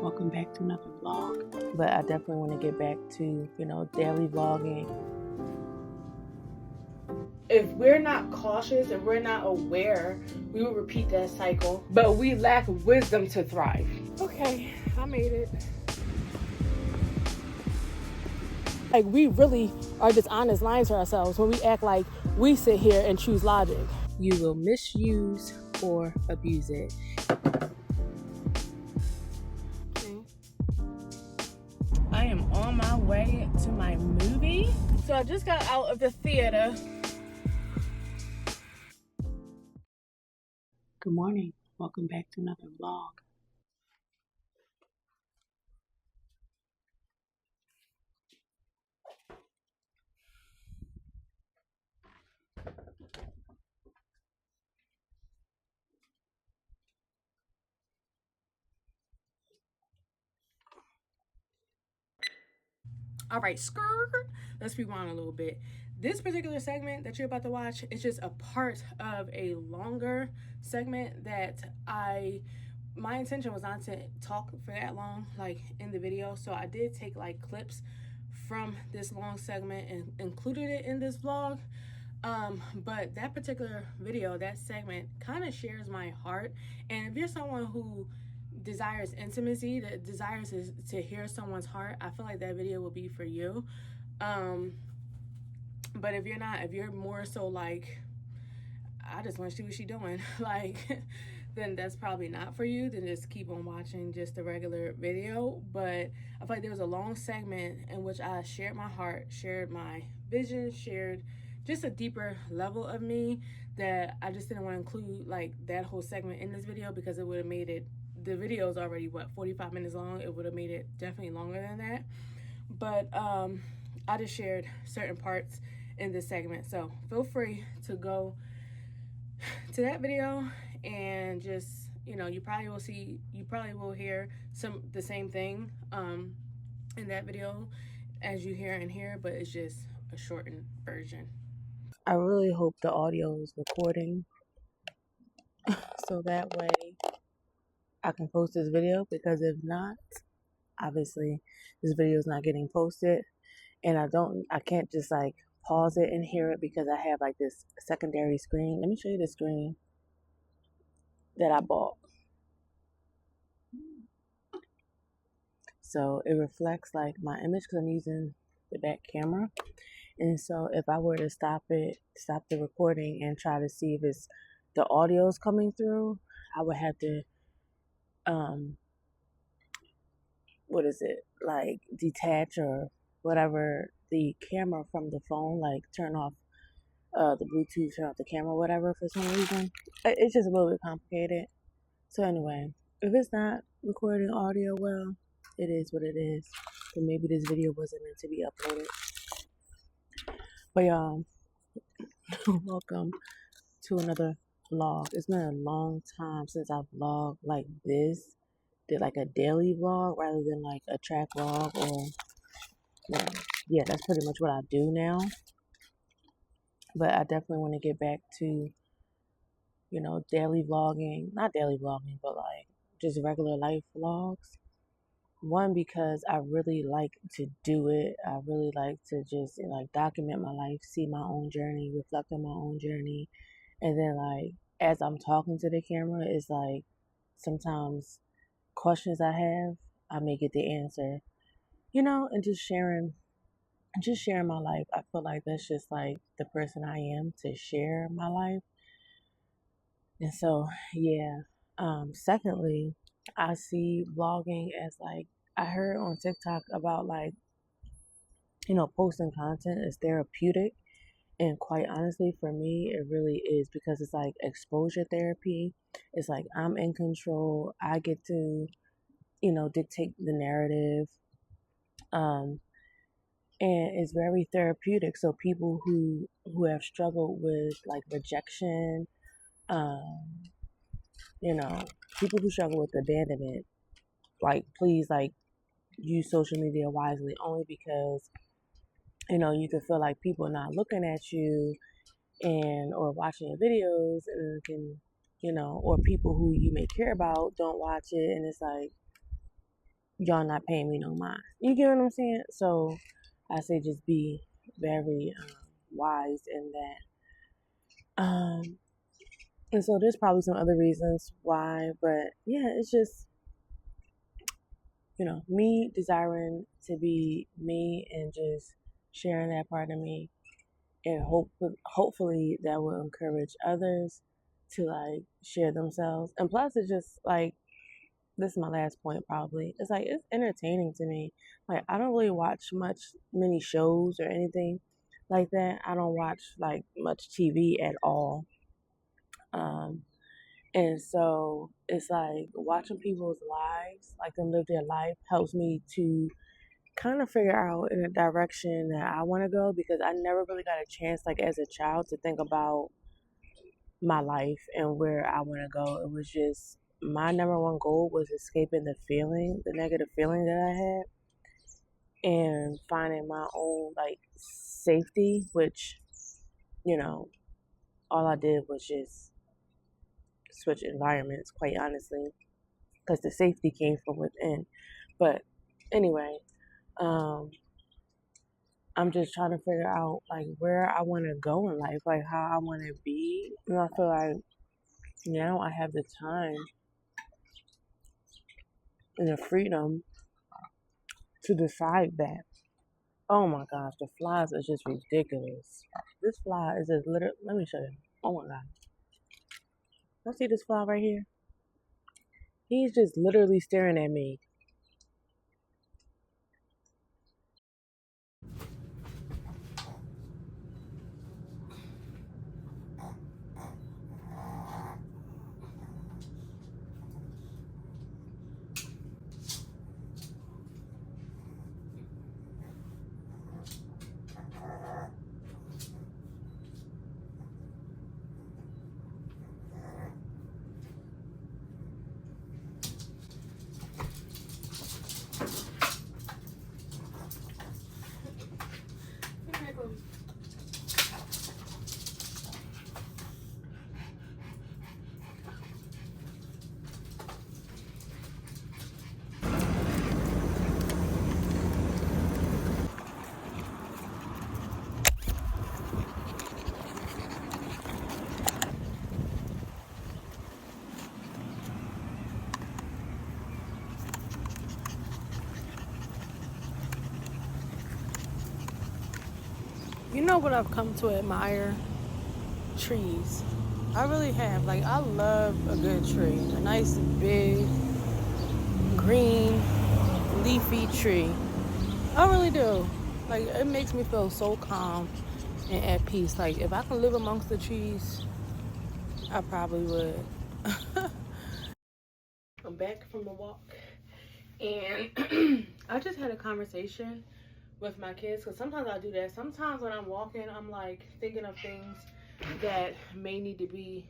welcome back to another vlog. But I definitely want to get back to, daily vlogging. If we're not cautious, if we're not aware, we will repeat that cycle. But we lack wisdom to thrive. Okay, I made it. Like, we really are just honest lying to ourselves when we act like we sit here and choose logic. You will misuse or abuse it. I am on my way to my movie. So I just got out of the theater. Good morning. Welcome back to another vlog. All right, skirt. Let's rewind a little bit. This particular segment that you're about to watch is just a part of a longer segment that my intention was not to talk for that long, like in the video. So I did take like clips from this long segment and included it in this vlog. But that particular video, that segment, kind of shares my heart. And if you're someone who desires intimacy, that desires is to hear someone's heart, I feel like that video will be for you. But if you're not, if you're more so like, I just want to see what she's doing, like, then that's probably not for you. Then just keep on watching just the regular video. But I feel like there was a long segment in which I shared my heart, shared my vision, shared just a deeper level of me that I just didn't want to include like that whole segment in this video because it would have made it, the video is already 45 minutes long. It would have made it definitely longer than that. But I just shared certain parts in this segment. So feel free to go to that video and just, you probably will hear the same thing in that video as you hear in here, but it's just a shortened version. I really hope the audio is recording so that way I can post this video, because if not, obviously this video is not getting posted, and I can't just like pause it and hear it because I have like this secondary screen. Let me show you the screen that I bought. So it reflects like my image because I'm using the back camera. And so if I were to stop the recording and try to see if the audio is coming through, I would have to like detach or whatever the camera from the phone, like turn off the Bluetooth, turn off the camera, whatever, for some reason. It's just a little bit complicated. So anyway, if it's not recording audio well, it is what it is. So maybe this video wasn't meant to be uploaded. But y'all, welcome to another vlog. It's been a long time since I've vlogged like this. Did like a daily vlog rather than like a track vlog, or yeah, that's pretty much what I do now. But I definitely want to get back to, daily vlogging. Not daily vlogging, but like just regular life vlogs. One, because I really like to do it. I really like to just like document my life, see my own journey, reflect on my own journey. And then like as I'm talking to the camera, it's like sometimes questions I have, I may get the answer, and just sharing my life. I feel like that's just like the person I am, to share my life. And so, yeah. Secondly, I see vlogging as like, I heard on TikTok about like, posting content is therapeutic. And quite honestly, for me, it really is, because it's like exposure therapy. It's like I'm in control. I get to, dictate the narrative. And it's very therapeutic. So people who have struggled with like rejection, um, people who struggle with abandonment, like, please, like, use social media wisely, only because you can feel like people are not looking at you and or watching your videos, and can or people who you may care about don't watch it, and it's like, y'all not paying me no mind. You get what I'm saying? So I say just be very wise in that. And so there's probably some other reasons why, but yeah, it's just, me desiring to be me and just sharing that part of me, and hopefully that will encourage others to like share themselves. And plus, it's just like, this is my last point probably. It's like it's entertaining to me. Like I don't really watch many shows or anything like that. I don't watch like much TV at all. Um, and so it's like watching people's lives, like them live their life, helps me to kind of figure out in a direction that I want to go, because I never really got a chance, like as a child, to think about my life and where I want to go. It was just my number one goal was escaping the negative feeling that I had, and finding my own like safety, which, you know, all I did was just switch environments, quite honestly, because the safety came from within. But anyway, um, I'm just trying to figure out like where I want to go in life, like how I want to be. And I feel like now I have the time and the freedom to decide that. Oh my gosh, the flies are just ridiculous. This fly is just literally, let me show you. Oh my god. You see this fly right here? He's just literally staring at me. You know what I've come to admire? Trees. I really have. Like, I love a good tree. A nice, big, green, leafy tree. I really do. Like, it makes me feel so calm and at peace. Like, if I can live amongst the trees, I probably would. I'm back from the walk, and I just had a conversation with my kids, because sometimes I do that. Sometimes when I'm walking, I'm like thinking of things that may need to be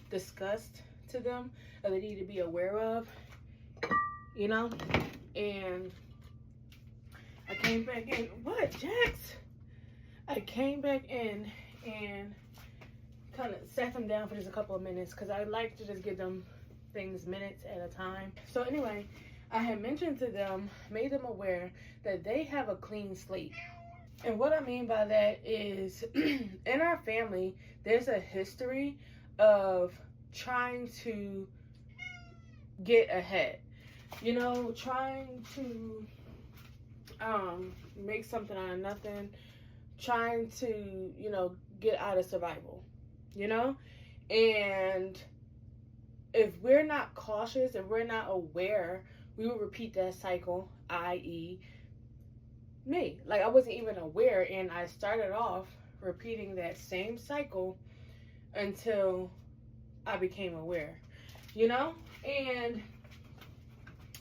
discussed to them, or they need to be aware of, you know? And I came back in. What, Jax? I came back in and kind of sat them down for just a couple of minutes, because I like to just give them things minutes at a time. So anyway, I had mentioned to them, made them aware that they have a clean slate. And what I mean by that is in our family, there's a history of trying to get ahead. Trying to make something out of nothing, trying to, get out of survival, you know? And if we're not cautious, if we're not aware, we will repeat that cycle, i.e., me. Like, I wasn't even aware, and I started off repeating that same cycle until I became aware, you know? And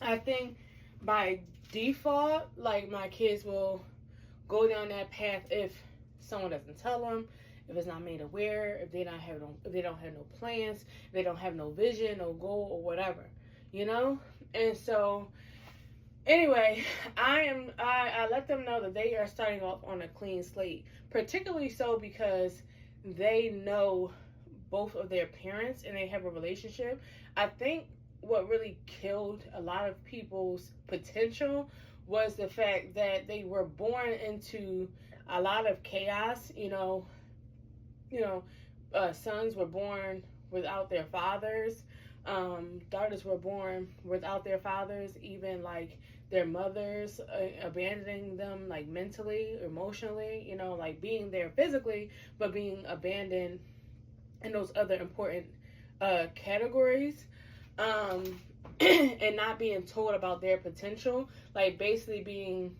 I think by default, like, my kids will go down that path if someone doesn't tell them, if it's not made aware, if they don't have no plans, if they don't have no vision, no goal, or whatever, you know? And so anyway, I let them know that they are starting off on a clean slate, particularly so because they know both of their parents and they have a relationship. I think what really killed a lot of people's potential was the fact that they were born into a lot of chaos. You know, sons were born without their fathers. Daughters were born without their fathers, even like their mothers abandoning them, like mentally, emotionally, like being there physically, but being abandoned in those other important categories. And not being told about their potential, like basically being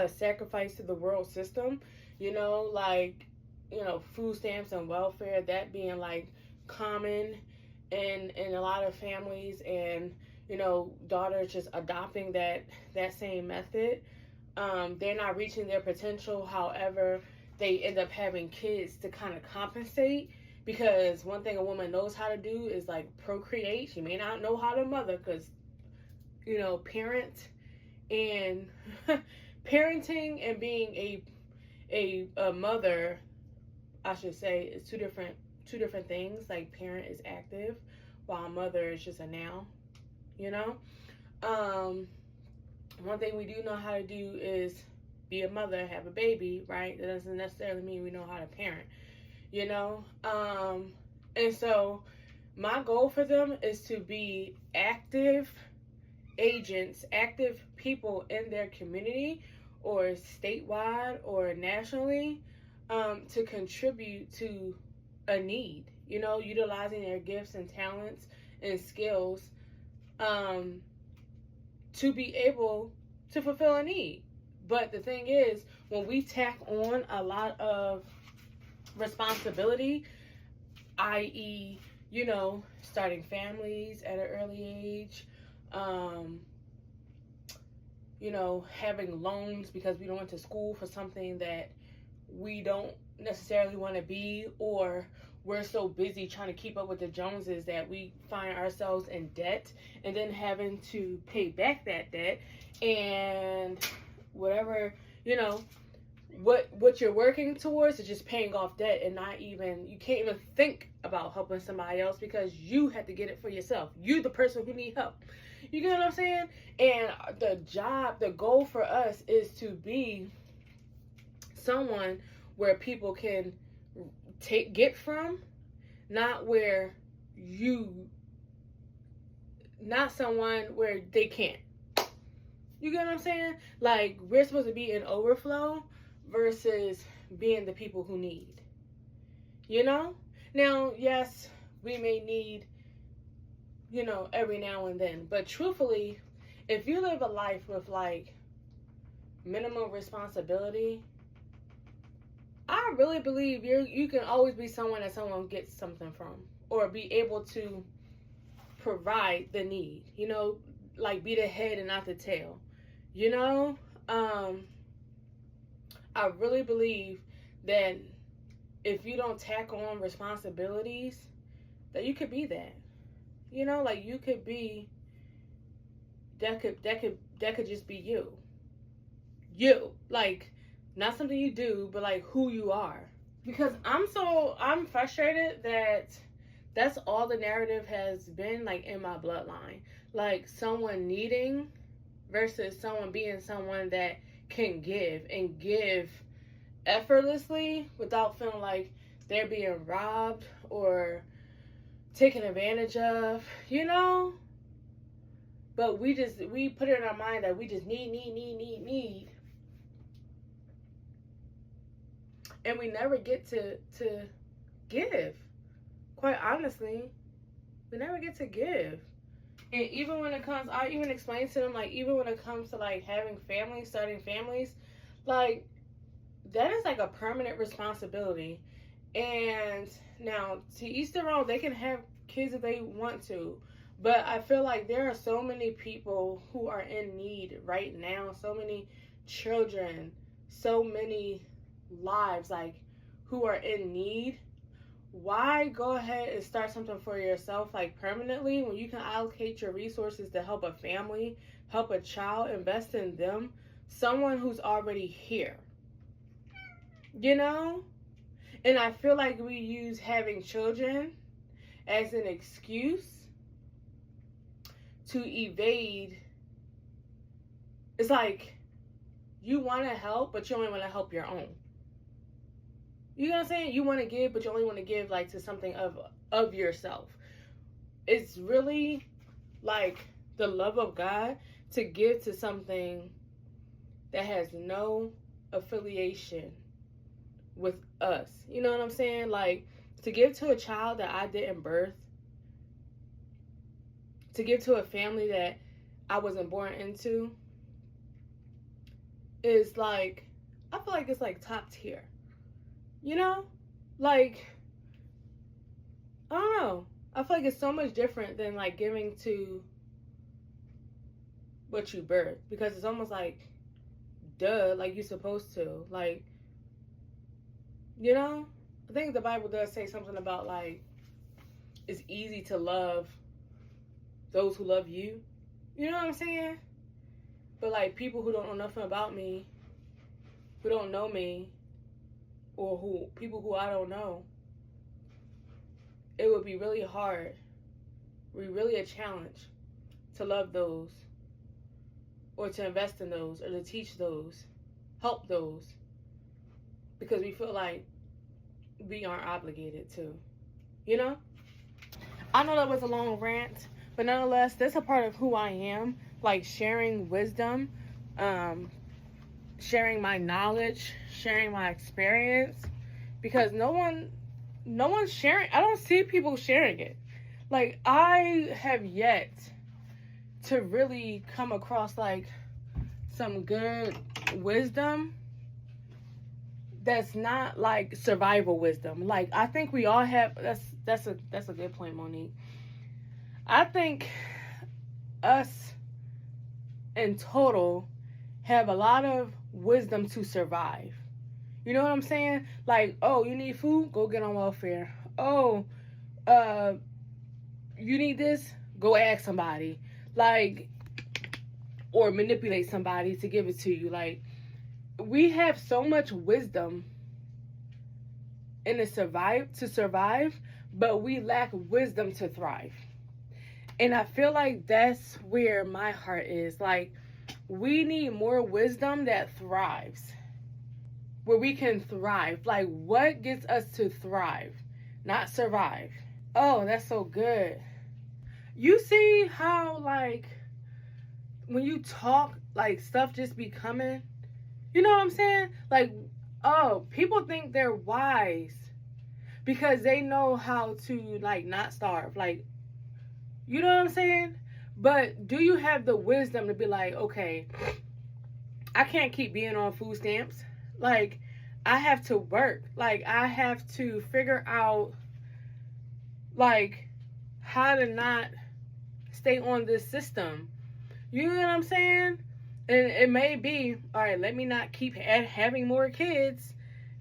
sacrificed to the world system, like, food stamps and welfare, that being like common in a lot of families, and daughters just adopting that same method. They're not reaching their potential. However, they end up having kids to kind of compensate, because one thing a woman knows how to do is like procreate. She may not know how to mother, because parent and parenting and being a mother, I should say, is two different things. Like, parent is active, while mother is just a noun. You know, one thing we do know how to do is be a mother, have a baby, right? That doesn't necessarily mean we know how to parent. You know, and so my goal for them is to be active agents, active people in their community, or statewide or nationally, to contribute to a need, utilizing their gifts and talents and skills, to be able to fulfill a need. But the thing is, when we tack on a lot of responsibility, i.e., starting families at an early age, having loans because we don't went to school for something that we don't necessarily want to be, or we're so busy trying to keep up with the Joneses that we find ourselves in debt, and then having to pay back that debt, and whatever, what you're working towards is just paying off debt, and you can't even think about helping somebody else because you have to get it for yourself. You the person who need help. You get what I'm saying? And the goal for us is to be someone where people can get from, not someone where they can't. You get what I'm saying? Like, we're supposed to be in overflow versus being the people who need. Now, yes, we may need, every now and then, but truthfully, if you live a life with like minimum responsibility, I really believe you can always be someone that someone gets something from, or be able to provide the need, like be the head and not the tail. I really believe that if you don't tack on responsibilities, that you could be that. Like, you could be that could just be you. Like, not something you do, but like who you are. Because I'm frustrated that that's all the narrative has been, like, in my bloodline. Like, someone needing versus someone being someone that can give, and give effortlessly without feeling like they're being robbed or taken advantage of, But we put it in our mind that we just need. And we never get to give. Quite honestly, we never get to give. And even when it comes, I even explain to them, like, even when it comes to like having families, starting families, like, that is like a permanent responsibility. And now, to each their own, they can have kids if they want to. But I feel like there are so many people who are in need right now, so many children, so many lives, like, who are in need. Why go ahead and start something for yourself, like, permanently, when you can allocate your resources to help a family, help a child, invest in them, someone who's already here, And I feel like we use having children as an excuse to evade. It's like you want to help, but you only want to help your own. You know what I'm saying? You want to give, but you only want to give like to something of yourself. It's really like the love of God to give to something that has no affiliation with us. You know what I'm saying? Like to give to a child that I didn't birth, to give to a family that I wasn't born into, is like, I feel like it's like top tier. You know? Like, I don't know. I feel like it's so much different than like giving to what you birth, because it's almost like, duh, like you're supposed to. Like, you know? I think the Bible does say something about like it's easy to love those who love you. You know what I'm saying? But like people who don't know nothing about me, who don't know me, or who people who I don't know, it would be really hard, be really a challenge to love those, or to invest in those, or to teach those, help those, because we feel like we aren't obligated to, you know? I know that was a long rant, but nonetheless, that's a part of who I am, like sharing wisdom, sharing my knowledge, sharing my experience, because no one's sharing. I don't see people sharing it. Like, I have yet to really come across like some good wisdom that's not like survival wisdom. Like, I think we all have. That's a good point, Monique. I think us in total have a lot of wisdom to survive. You know what I'm saying? Like, oh, you need food? Go get on welfare. Oh, you need this? Go ask somebody. Like, or manipulate somebody to give it to you. Like, we have so much wisdom in to survive, but we lack wisdom to thrive. And I feel like that's where my heart is. Like, we need more wisdom that thrives, where we can thrive. Like, what gets us to thrive, not survive? Oh, that's so good. You see how, like, when you talk, like, stuff just be coming? You know what I'm saying? Like, oh, people think they're wise because they know how to, like, not starve. Like, you know what I'm saying? But do you have the wisdom to be like, okay, I can't keep being on food stamps. Like, I have to work. Like, I have to figure out, like, how to not stay on this system. You know what I'm saying? And it may be, all right, let me not keep having more kids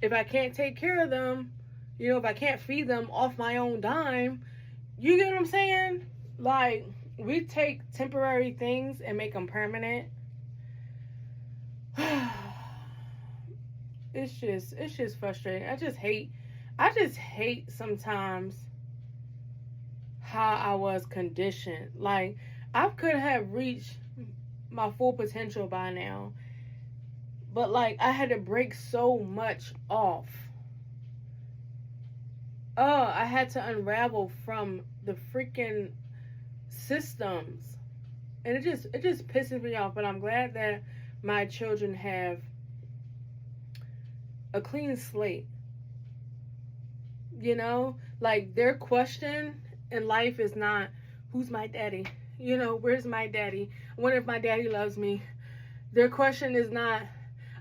if I can't take care of them. You know, if I can't feed them off my own dime. You get what I'm saying? Like, we take temporary things and make them permanent. It's just frustrating. I just hate sometimes how I was conditioned. Like, I could have reached my full potential by now, but like I had to break so much off. I had to unravel from the freaking systems, and it just pisses me off. But I'm glad that my children have a clean slate. You know, like, their question in life is not, who's my daddy? You know, where's my daddy? I wonder if my daddy loves me. Their question is not,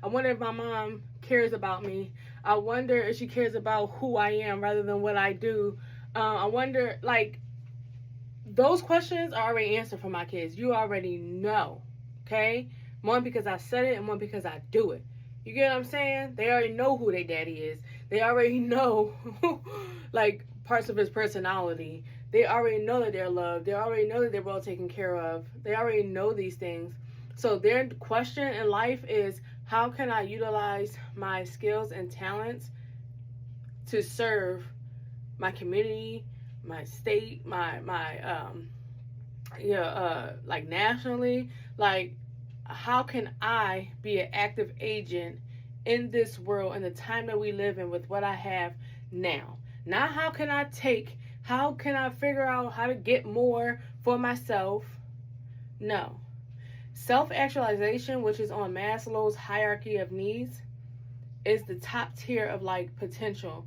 I wonder if my mom cares about me. I wonder if she cares about who I am rather than what I do. I wonder, like, those questions are already answered for my kids. You already know, okay? One, because I said it, and one, because I do it. You get what I'm saying? They already know who their daddy is. They already know, like, parts of his personality. They already know that they're loved. They already know that they're well taken care of. They already know these things. So their question in life is, how can I utilize my skills and talents to serve my community, my state, my like nationally, like how can I be an active agent in this world in the time that we live in with what I have now? Not how can I figure out how to get more for myself? No. Self actualization, which is on Maslow's hierarchy of needs, is the top tier of like potential.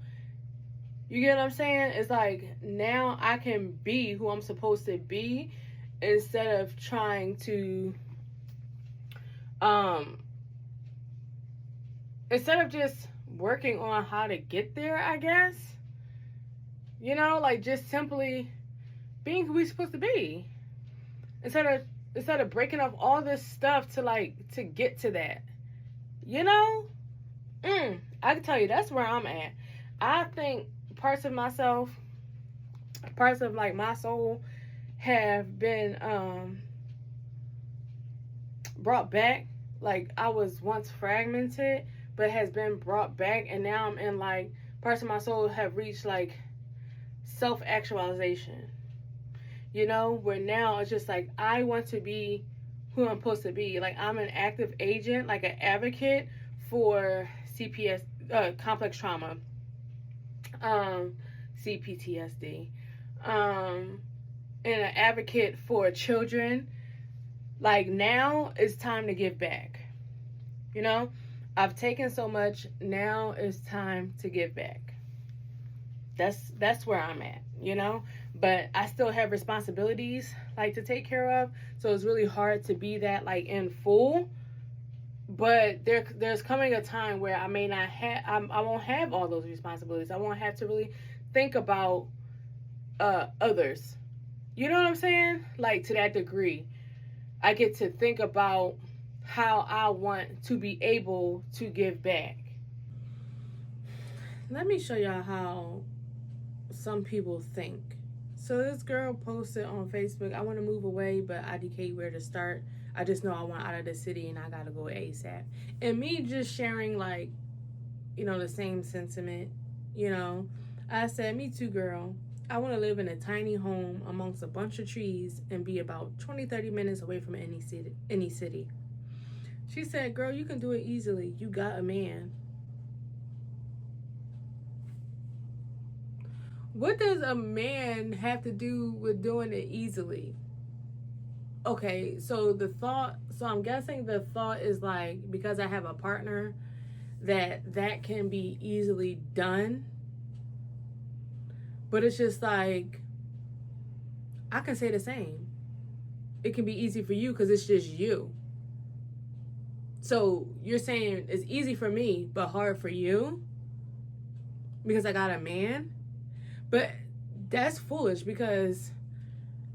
You get what I'm saying? It's like now I can be who I'm supposed to be instead of trying to um instead of just working on how to get there, I guess. Like just simply being who we're supposed to be. Instead of breaking up all this stuff to get to that. You know? I can tell you that's where I'm at. I think parts of myself, parts of like my soul have been brought back. Like I was once fragmented, but has been brought back, and now I'm in like parts of my soul have reached like self actualization. Where now it's just like I want to be who I'm supposed to be. Like I'm an active agent, like an advocate for CPS, complex trauma, CPTSD, and an advocate for children. Like now it's time to give back. I've taken so much. Now it's time to give back. That's where I'm at. But I still have responsibilities like to take care of, so it's really hard to be that like in full. But there's coming a time where I may not have I won't have all those responsibilities. I won't have to really think about others. You know what I'm saying? Like to that degree, I get to think about how I want to be able to give back. Let me show y'all how some people think. So this girl posted on Facebook, I want to move away, but IDK where to start. I just know I want out of the city and I gotta go ASAP. And me just sharing like, the same sentiment, I said, me too, girl. I want to live in a tiny home amongst a bunch of trees and be about 20-30 minutes away from any city. She said, girl, you can do it easily. You got a man. What does a man have to do with doing it easily? Okay, so I'm guessing the thought is like, because I have a partner, that can be easily done. But it's just like, I can say the same. It can be easy for you because it's just you. So you're saying it's easy for me, but hard for you because I got a man? But that's foolish because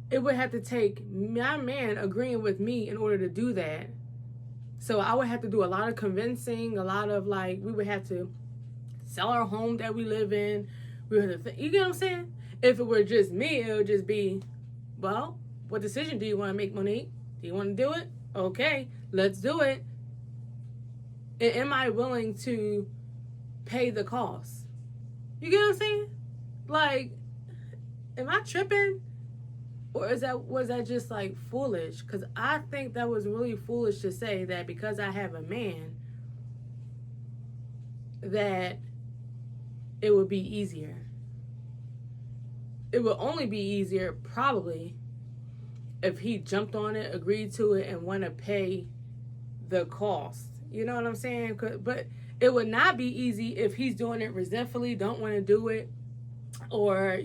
it would have to take my man agreeing with me in order to do that. So I would have to do a lot of convincing, a lot of like, we would have to sell our home that we live in. We would have to, you get what I'm saying? If it were just me, it would just be, well, what decision do you want to make, Monique? Do you want to do it? Okay, let's do it. And am I willing to pay the cost? You get what I'm saying? Like, am I tripping? Or was that just like foolish? Because I think that was really foolish to say that because I have a man, that it would be easier. It would only be easier probably if he jumped on it, agreed to it, and want to pay the cost. You know what I'm saying? But it would not be easy if he's doing it resentfully, don't want to do it, or,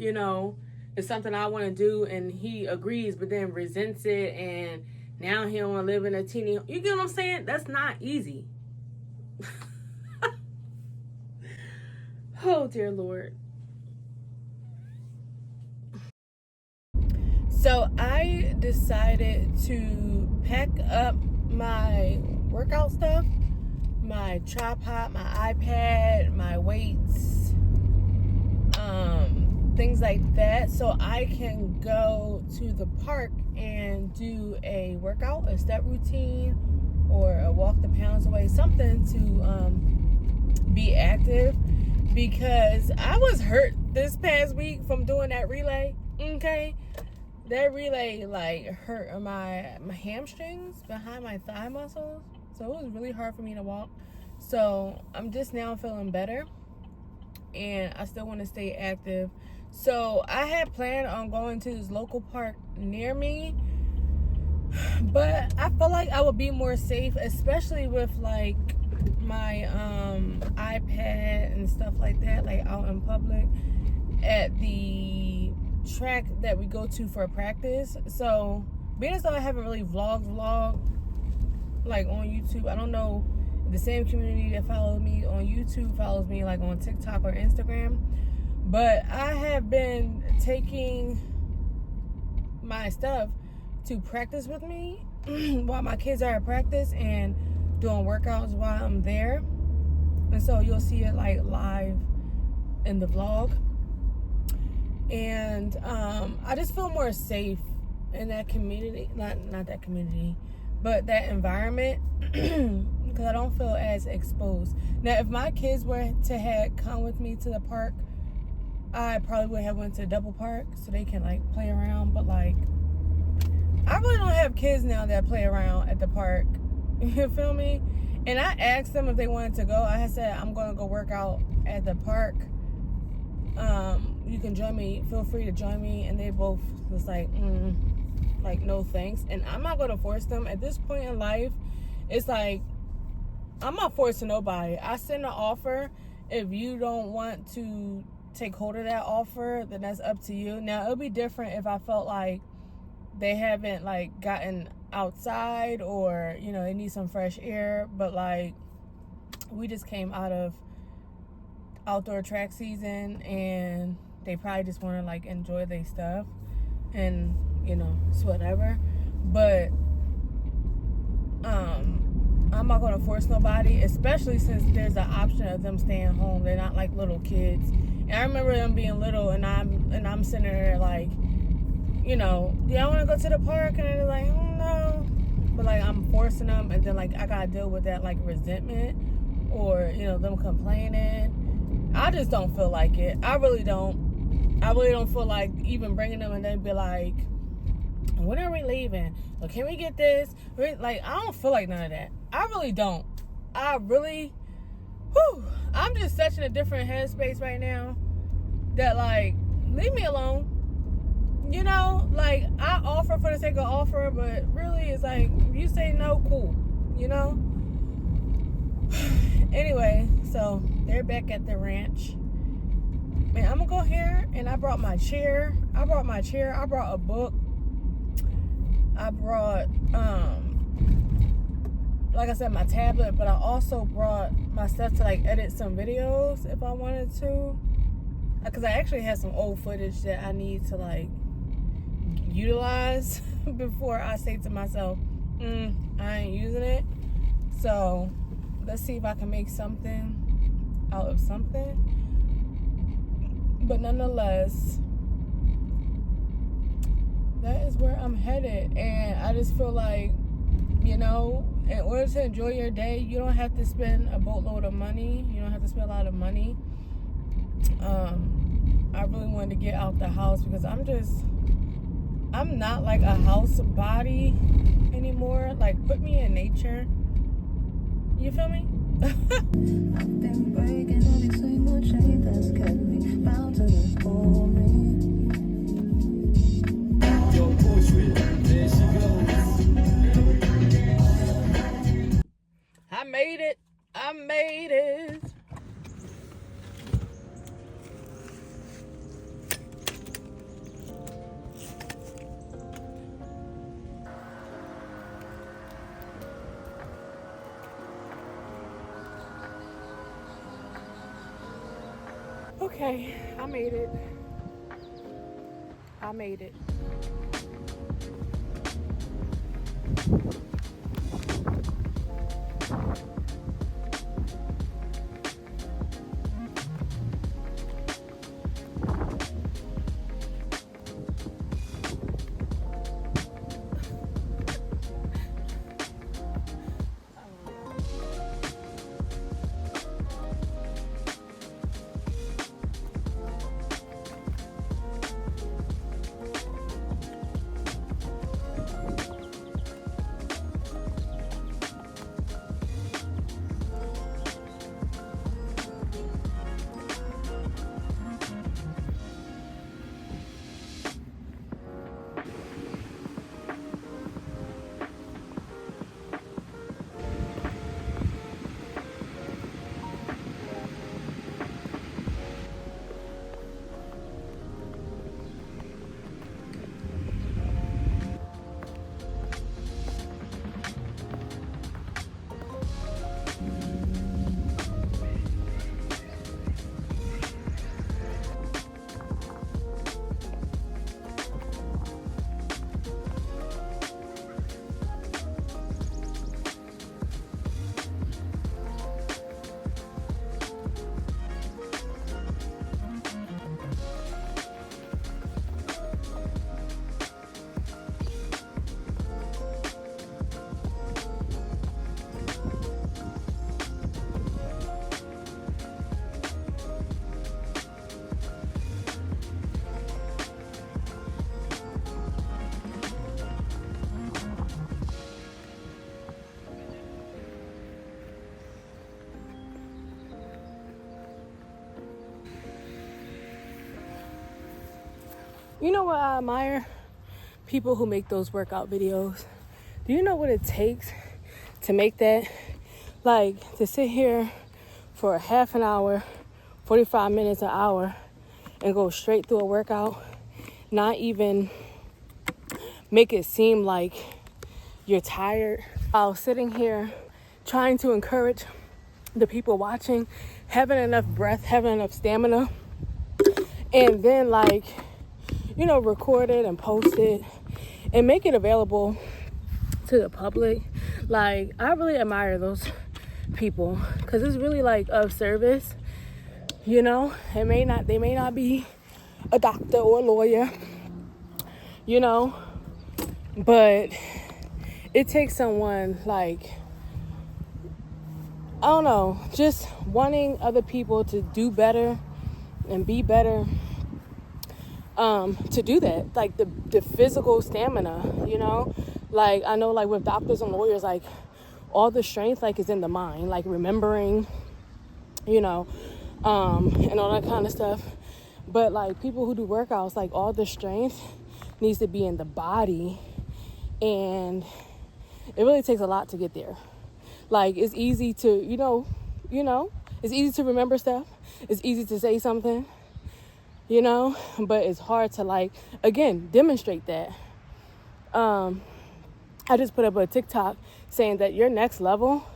it's something I want to do and he agrees but then resents it and now he don't want to live in a teeny. You get what I'm saying? That's not easy. Oh, dear Lord. So I decided to pack up my workout stuff, my tripod, my iPad, my weights, things like that, so I can go to the park and do a workout, a step routine, or a walk the pounds away, something to be active, because I was hurt this past week from doing that relay. Okay, that relay like hurt my hamstrings behind my thigh muscles, so it was really hard for me to walk. So I'm just now feeling better, and I still want to stay active. So I had planned on going to this local park near me, but I feel like I would be more safe, especially with like my iPad and stuff like that, like out in public at the track that we go to for practice. So being as though I haven't really vlogged like on YouTube, I don't know if the same community that follows me on YouTube follows me like on TikTok or Instagram, but I have been taking my stuff to practice with me while my kids are at practice and doing workouts while I'm there. And so you'll see it like live in the vlog. And I just feel more safe in that community, not that community, but that environment, because I don't feel as exposed. Now, if my kids were to have come with me to the park, I probably would have went to double park so they can like play around. But like, I really don't have kids now that play around at the park. You feel me? And I asked them if they wanted to go. I had said, I'm going to go work out at the park. You can join me. Feel free to join me. And they both was like no thanks. And I'm not going to force them. At this point in life, it's like, I'm not forcing nobody. I send an offer. If you don't want to take hold of that offer, then that's up to you. Now, it'll be different if I felt like they haven't like gotten outside, or you know, they need some fresh air. But like, we just came out of outdoor track season, and they probably just want to like enjoy their stuff, and you know, it's whatever. But I'm not going to force nobody, especially since there's the option of them staying home. They're not like little kids. And I remember them being little, and I'm sitting there like, you know, do y'all want to go to the park? And they're like, no. But like, I'm forcing them, and then like I gotta deal with that like resentment, or you know, them complaining. I just don't feel like it. I really don't feel like even bringing them and then be like, when are we leaving? Or can we get this? Like, I don't feel like none of that. I really don't. I'm just such in a different headspace right now that like, leave me alone. You know, like, I offer for the sake of offer, but really it's like, if you say no, cool, you know? Anyway, so they're back at the ranch. Man, I'm gonna go here, and I brought my chair. I brought a book. I brought, like I said, my tablet, but I also brought my stuff to like edit some videos if I wanted to. Because I actually had some old footage that I need to like utilize before I say to myself, I ain't using it. So let's see if I can make something out of something. But nonetheless, that is where I'm headed. And I just feel like, you know, in order to enjoy your day, you don't have to spend a boatload of money. You don't have to spend a lot of money. I really wanted to get out the house because I'm not like a house body anymore. Like, put me in nature. You feel me? I made it. I made it. Okay, I made it. I made it. You know what I admire? People who make those workout videos. Do you know what it takes to make that? Like, to sit here for a half an hour, 45 minutes, an hour, and go straight through a workout, not even make it seem like you're tired, while sitting here trying to encourage the people watching, having enough breath, having enough stamina, and then record it and post it and make it available to the public. Like, I really admire those people because it's really of service. They may not be a doctor or a lawyer, but it takes someone I don't know, just wanting other people to do better and be better, to do that, the physical stamina, I know with doctors and lawyers, all the strength is in the mind, remembering, and all that kind of stuff. But people who do workouts, all the strength needs to be in the body, and it really takes a lot to get there. It's easy to, it's easy to remember stuff. It's easy to say something, but it's hard to again, demonstrate that. I just put up a TikTok saying that your next level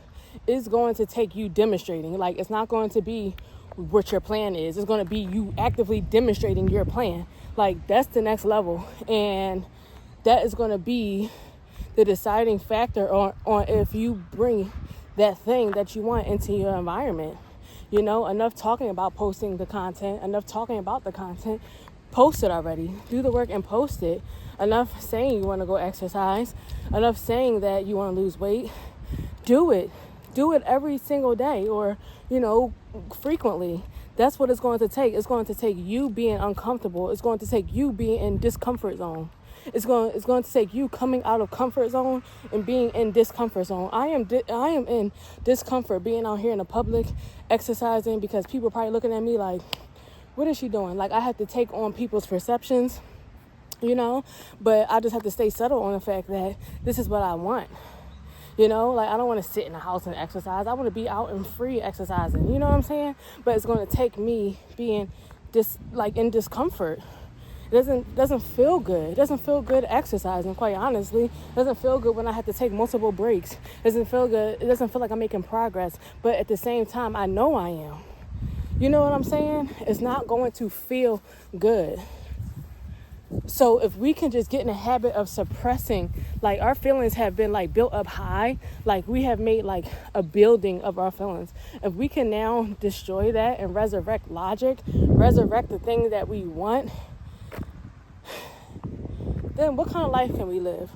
is going to take you demonstrating. It's not going to be what your plan is. It's going to be you actively demonstrating your plan. That's the next level. And that is going to be the deciding factor on if you bring that thing that you want into your environment. Enough talking about posting the content, enough talking about the content, post it already. Do the work and post it. Enough saying you want to go exercise, enough saying that you want to lose weight. Do it. Do it every single day or, frequently. That's what it's going to take. It's going to take you being uncomfortable. It's going to take you being in discomfort zone. It's going to take you coming out of comfort zone and being in discomfort zone. I am in discomfort being out here in the public exercising because people are probably looking at me like, what is she doing? I have to take on people's perceptions, but I just have to stay settled on the fact that this is what I want. I don't want to sit in the house and exercise. I want to be out and free exercising. You know what I'm saying? But it's going to take me being in discomfort. It doesn't feel good. It doesn't feel good exercising, quite honestly. It doesn't feel good when I have to take multiple breaks. It doesn't feel good. It doesn't feel like I'm making progress. But at the same time, I know I am. You know what I'm saying? It's not going to feel good. So if we can just get in the habit of suppressing, our feelings have been built up high, we have made a building of our feelings. If we can now destroy that and resurrect logic, resurrect the thing that we want, then what kind of life can we live?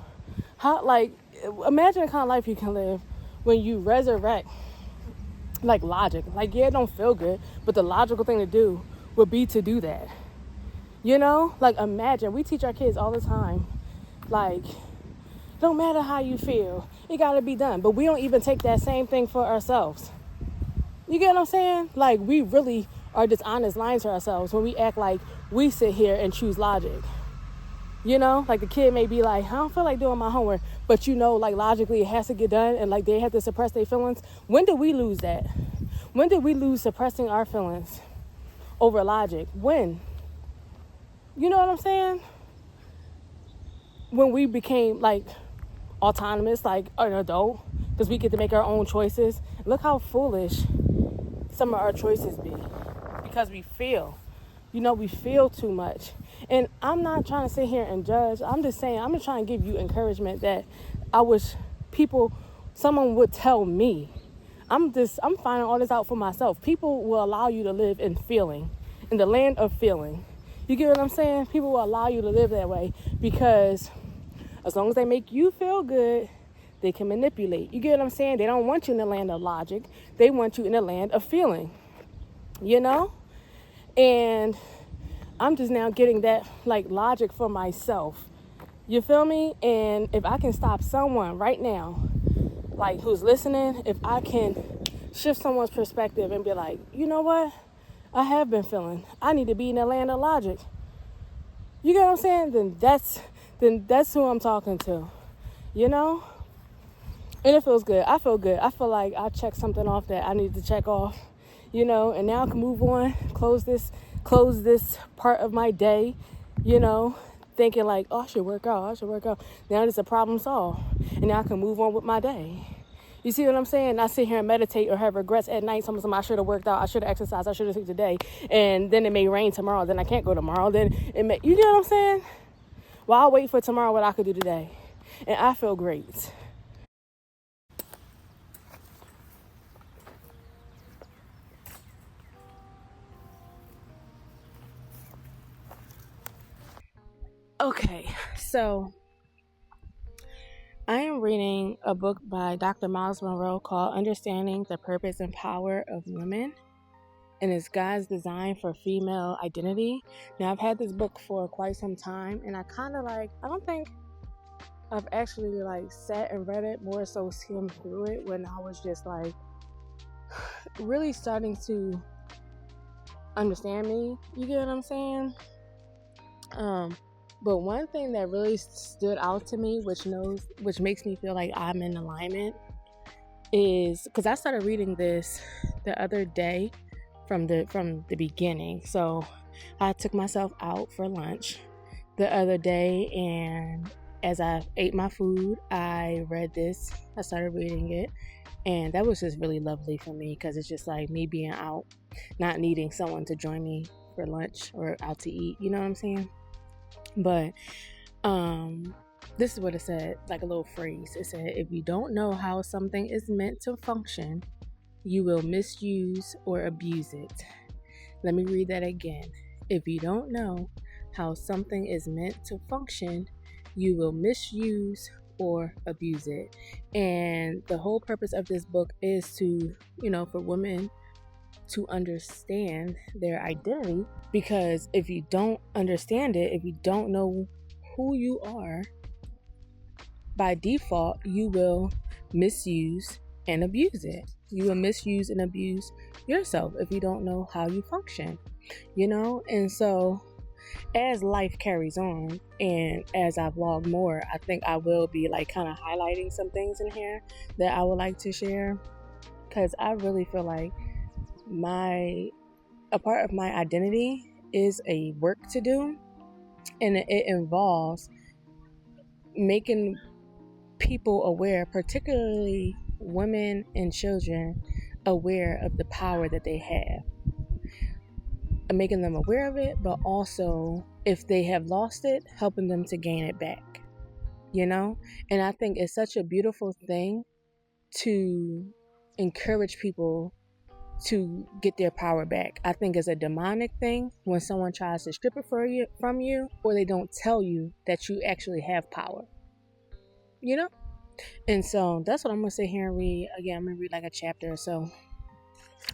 Imagine the kind of life you can live when you resurrect logic. Yeah, it don't feel good, but the logical thing to do would be to do that. Imagine, we teach our kids all the time, don't matter how you feel, it gotta be done. But we don't even take that same thing for ourselves. You get what I'm saying? We really are dishonest, lying to ourselves when we act like we sit here and choose logic. The kid may be I don't feel like doing my homework, but logically it has to get done, and they have to suppress their feelings. When did we lose that? When did we lose suppressing our feelings over logic? When? You know what I'm saying? When we became autonomous, an adult, because we get to make our own choices. Look how foolish some of our choices be, because we feel too much. And I'm not trying to sit here and judge. I'm just saying, I'm just trying to give you encouragement that I wish someone would tell me. I'm finding all this out for myself. People will allow you to live in feeling, in the land of feeling. You get what I'm saying? People will allow you to live that way because as long as they make you feel good, they can manipulate. You get what I'm saying? They don't want you in the land of logic. They want you in the land of feeling, And I'm just now getting that logic for myself. You feel me? And if I can stop someone right now, who's listening, if I can shift someone's perspective and be you know what? I have been feeling I need to be in the land of logic. You get what I'm saying? Then that's who I'm talking to. You know? And it feels good. I feel good. I feel like I checked something off that I need to check off, and now I can move on, close this part of my day, thinking like, oh, I should work out. Now it's a problem solved. And now I can move on with my day. You see what I'm saying? I sit here and meditate or have regrets at night. Sometimes I should have worked out. I should have exercised. I should have took today. And then it may rain tomorrow. Then I can't go tomorrow. You get what I'm saying? Well, I'll wait for tomorrow what I could do today. And I feel great. Okay, so I am reading a book by Dr. Miles Monroe called Understanding the Purpose and Power of Women, and it's God's design for female identity. Now, I've had this book for quite some time, and I don't think I've actually sat and read it, more so skimmed through it when I was just really starting to understand me. You get what I'm saying? But one thing that really stood out to me, which makes me feel like I'm in alignment, is because I started reading this the other day from the beginning. So I took myself out for lunch the other day, and as I ate my food, I read this. I started reading it, and that was just really lovely for me because it's just like me being out, not needing someone to join me for lunch or out to eat. You know what I'm saying? But this is what it said, like a little phrase. It said, if you don't know how something is meant to function, you will misuse or abuse it. Let me read that again. If you don't know how something is meant to function, you will misuse or abuse it. And the whole purpose of this book is to, for women to understand their identity, because if you don't understand it, if you don't know who you are, by default you will misuse and abuse it. You will misuse and abuse yourself if you don't know how you function, and so as life carries on and as I vlog more, I think I will be kind of highlighting some things in here that I would like to share, because I really feel like a part of my identity is a work to do, and it involves making people aware, particularly women and children, aware of the power that they have, making them aware of it, but also if they have lost it, helping them to gain it back, and I think it's such a beautiful thing to encourage people to get their power back. I think it's a demonic thing when someone tries to strip it from you, or they don't tell you that you actually have power, And so that's what I'm going to sit here and read. Again, I'm going to read like a chapter or so,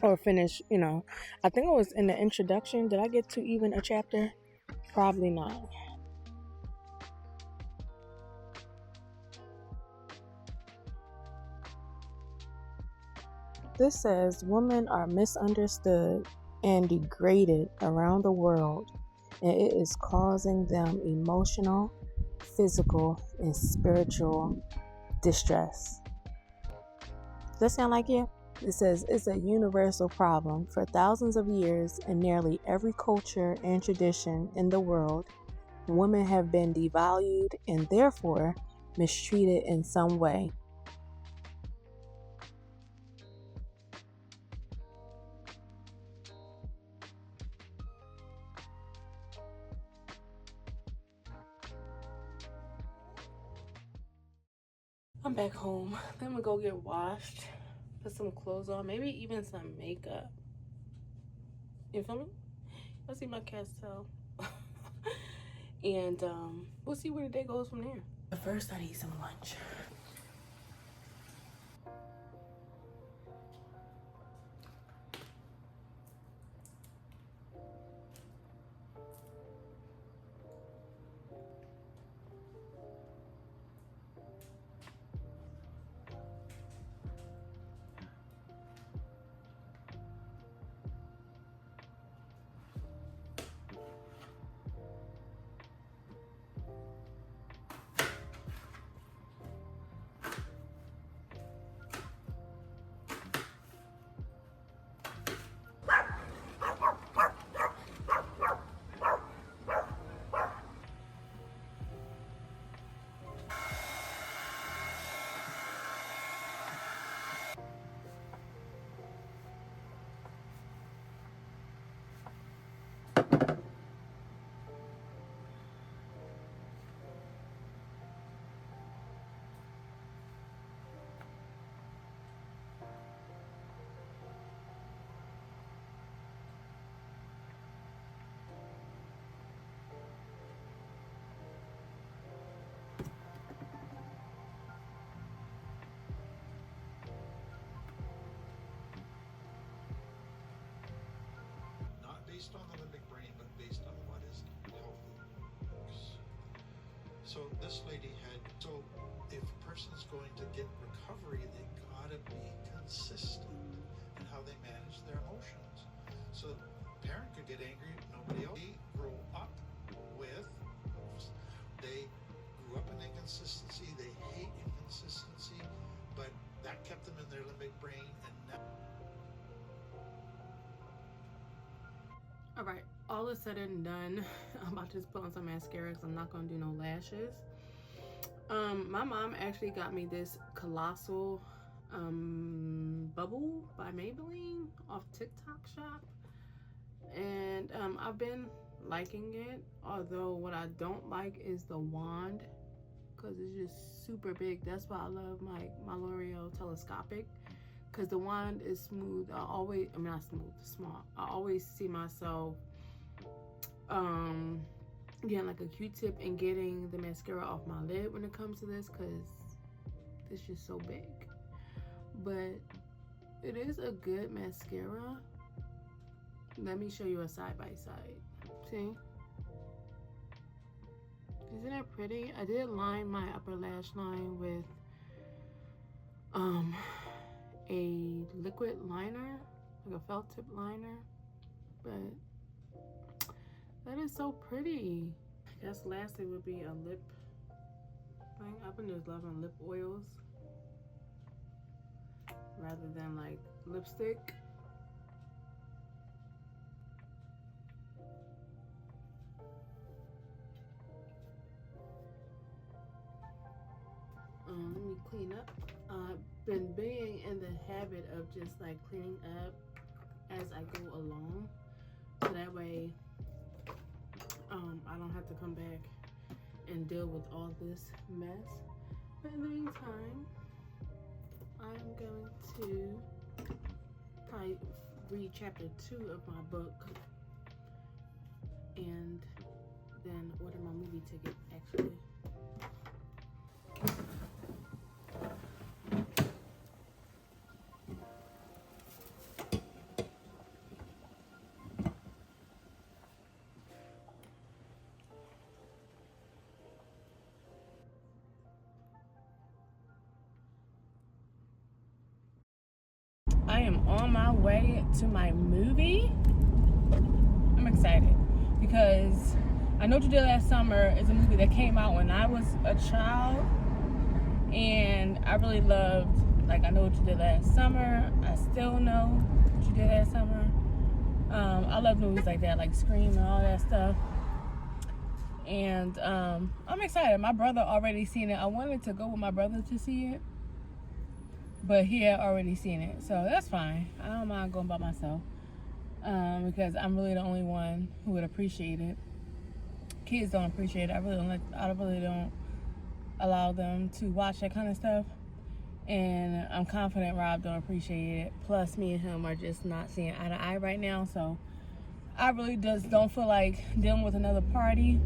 or finish, I think I was in the introduction. Did I get to even a chapter? Probably not. This says, women are misunderstood and degraded around the world, and it is causing them emotional, physical, and spiritual distress. Does that sound like you? It says it's a universal problem. For thousands of years, in nearly every culture and tradition in the world, women have been devalued and therefore mistreated in some way. I'm back home. Then I'm gonna go get washed, put some clothes on, maybe even some makeup. You feel me? Let's see my cat's tail. And we'll see where the day goes from there. But first, I need some lunch. All right, all is said and done. I'm about to just put on some mascara because I'm not gonna do no lashes. My mom actually got me this colossal bubble by Maybelline off TikTok shop, and I've been liking it. Although what I don't like is the wand because it's just super big. That's why I love my L'Oreal telescopic, because the wand is smooth. I'm not smooth, small. I always see myself getting like a Q-tip and getting the mascara off my lid when it comes to this, because it's just so big. But it is a good mascara. Let me show you a side by side. See? Isn't it pretty? I did line my upper lash line with a liquid liner, like a felt tip liner, but that is so pretty. I guess lastly would be a lip thing. I've been just loving lip oils rather than like lipstick. Let me clean up. I've been being in the habit of just like cleaning up as I go along, so that way I don't have to come back and deal with all this mess. But in the meantime, I'm going to probably read chapter 2 of my book and then order my movie ticket actually. I am on my way to my movie. I'm excited because I Know What You Did Last Summer is a movie that came out when I was a child, and I really loved, like, I Know What You Did Last Summer. I Still Know What You Did Last Summer. I love movies like that, like Scream and all that stuff. And I'm excited. My brother already seen it. I wanted to go with my brother to see it, but he had already seen it, so that's fine. I don't mind going by myself, because I'm really the only one who would appreciate it. Kids don't appreciate it. I really don't allow them to watch that kind of stuff, and I'm confident Rob don't appreciate it. Plus, me and him are just not seeing eye to eye right now, so I really just don't feel like dealing with another party,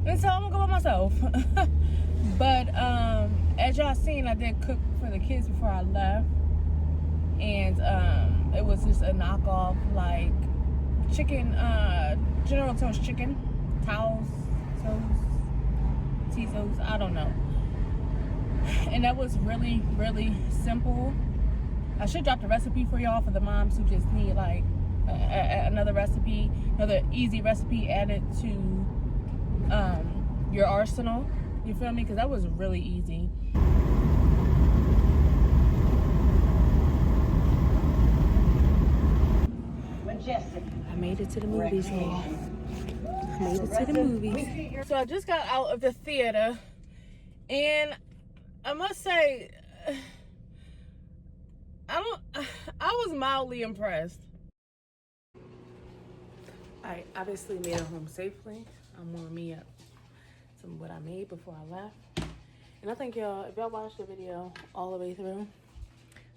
and so I'm gonna go by myself. But as y'all seen, I did cook for the kids before I left, and it was just a knockoff, like chicken, General Tso's chicken, Tito's, I don't know. And that was really, really simple. I should drop the recipe for y'all for the moms who just need like another recipe, another easy recipe added to your arsenal. You feel me? Because that was really easy. Majestic. I made it to the movies, y'all. I made it to the movies. So I just got out of the theater, and I must say, I was mildly impressed. I obviously made it home safely. I'm warming me up some what I made before I left. And I thank y'all, if y'all watched the video all the way through,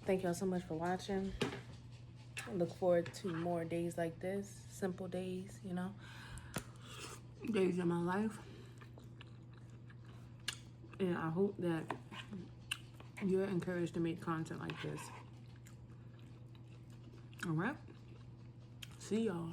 thank y'all so much for watching. I look forward to more days like this, simple days, you know, days in my life. And I hope that you're encouraged to make content like this. All right, see y'all.